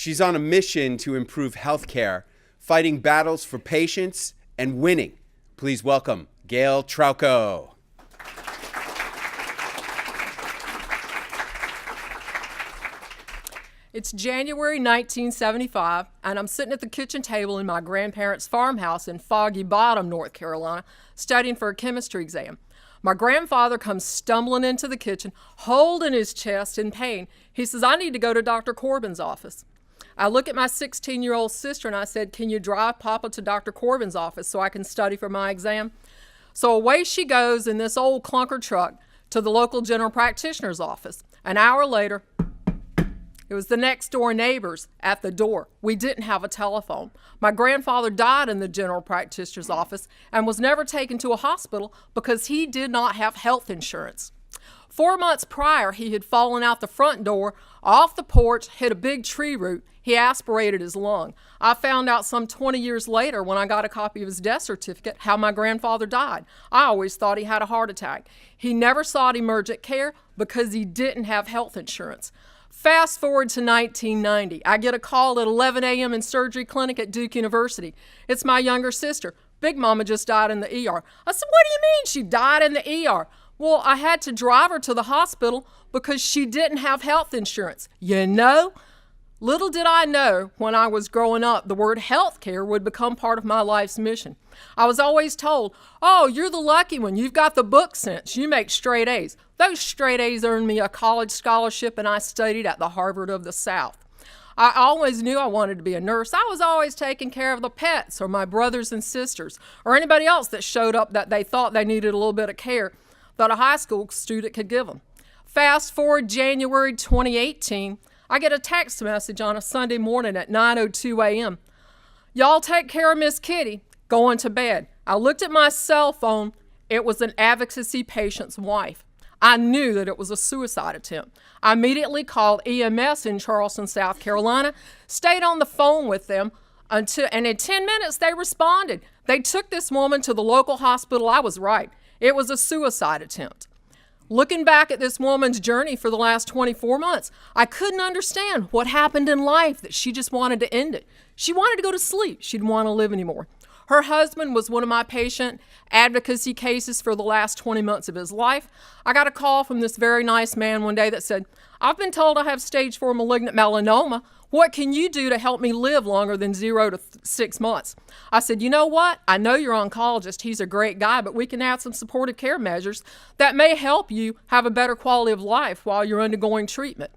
She's on a mission to improve healthcare, fighting battles for patients and winning. Please welcome Gail Trauco. It's January 1975, and I'm sitting at the kitchen table in my grandparents' farmhouse in Foggy Bottom, North Carolina, studying for a chemistry exam. My grandfather comes stumbling into the kitchen, holding his chest in pain. He says, "I need to go to Dr. Corbin's office." I look at my 16-year-old sister and I said, "Can you drive Papa to Dr. Corbin's office so I can study for my exam?" So away she goes in this old clunker truck to the local general practitioner's office. An hour later, it was the next door neighbors at the door. We didn't have a telephone. My grandfather died in the general practitioner's office and was never taken to a hospital because he did not have health insurance. 4 months prior, he had fallen out the front door, off the porch, hit a big tree root. He aspirated his lung. I found out some 20 years later when I got a copy of his death certificate how my grandfather died. I always thought he had a heart attack. He never sought emergent care because he didn't have health insurance. Fast forward to 1990. I get a call at 11 a.m. in surgery clinic at Duke University. It's my younger sister. Big Mama just died in the ER. I said, "What do you mean she died in the ER?" "Well, I had to drive her to the hospital because she didn't have health insurance." You know? Little did I know when I was growing up the word health care would become part of my life's mission. I was always told, "Oh, you're the lucky one. You've got the book sense. You make straight A's." Those straight A's earned me a college scholarship and I studied at the Harvard of the South. I always knew I wanted to be a nurse. I was always taking care of the pets or my brothers and sisters or anybody else that showed up that they thought they needed a little bit of care that a high school student could give them. Fast forward January 2018, I get a text message on a Sunday morning at 9:02 a.m. "Y'all take care of Miss Kitty, going to bed." I looked at my cell phone. It was an advocacy patient's wife. I knew that it was a suicide attempt. I immediately called EMS in Charleston, South Carolina, stayed on the phone with them, and in 10 minutes they responded. They took this woman to the local hospital. I was right. It was a suicide attempt. Looking back at this woman's journey for the last 24 months, I couldn't understand what happened in life that she just wanted to end it. She wanted to go to sleep. She didn't want to live anymore. Her husband was one of my patient advocacy cases for the last 20 months of his life. I got a call from this very nice man one day that said, "I've been told I have stage 4 malignant melanoma. What can you do to help me live longer than 0 to 6 months?" I said, "You know what? I know your oncologist. He's a great guy, but we can add some supportive care measures that may help you have a better quality of life while you're undergoing treatment."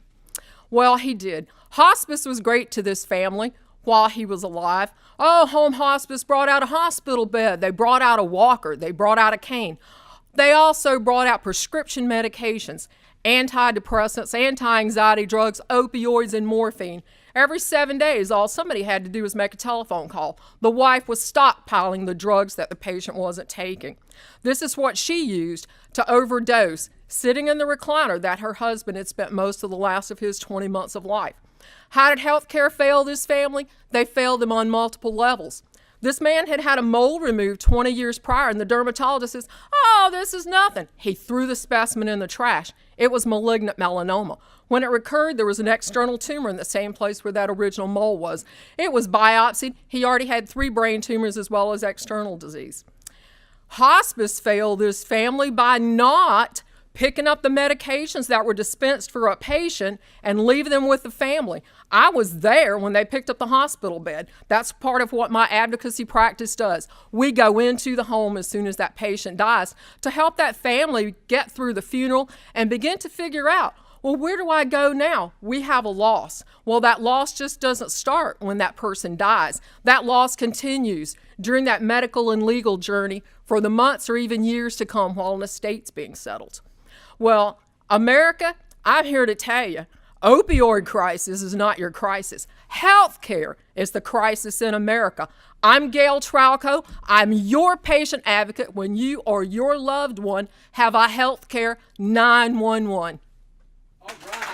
Well, he did. Hospice was great to this family while he was alive. Oh, home hospice brought out a hospital bed. They brought out a walker. They brought out a cane. They also brought out prescription medications, antidepressants, anti-anxiety drugs, opioids, and morphine. Every 7 days, all somebody had to do was make a telephone call. The wife was stockpiling the drugs that the patient wasn't taking. This is what she used to overdose, sitting in the recliner that her husband had spent most of the last of his 20 months of life. How did healthcare fail this family? They failed them on multiple levels. This man had had a mole removed 20 years prior, and the dermatologist says, "Oh, this is nothing." He threw the specimen in the trash. It was malignant melanoma. When it recurred, there was an external tumor in the same place where that original mole was. It was biopsied. He already had 3 brain tumors as well as external disease. Hospice failed this family by not picking up the medications that were dispensed for a patient and leaving them with the family. I was there when they picked up the hospital bed. That's part of what my advocacy practice does. We go into the home as soon as that patient dies to help that family get through the funeral and begin to figure out, well, where do I go now? We have a loss. Well, that loss just doesn't start when that person dies. That loss continues during that medical and legal journey for the months or even years to come while an estate's being settled. Well, America, I'm here to tell you, opioid crisis is not your crisis. Healthcare is the crisis in America. I'm Gail Trauco. I'm your patient advocate when you or your loved one have a healthcare 911. All right.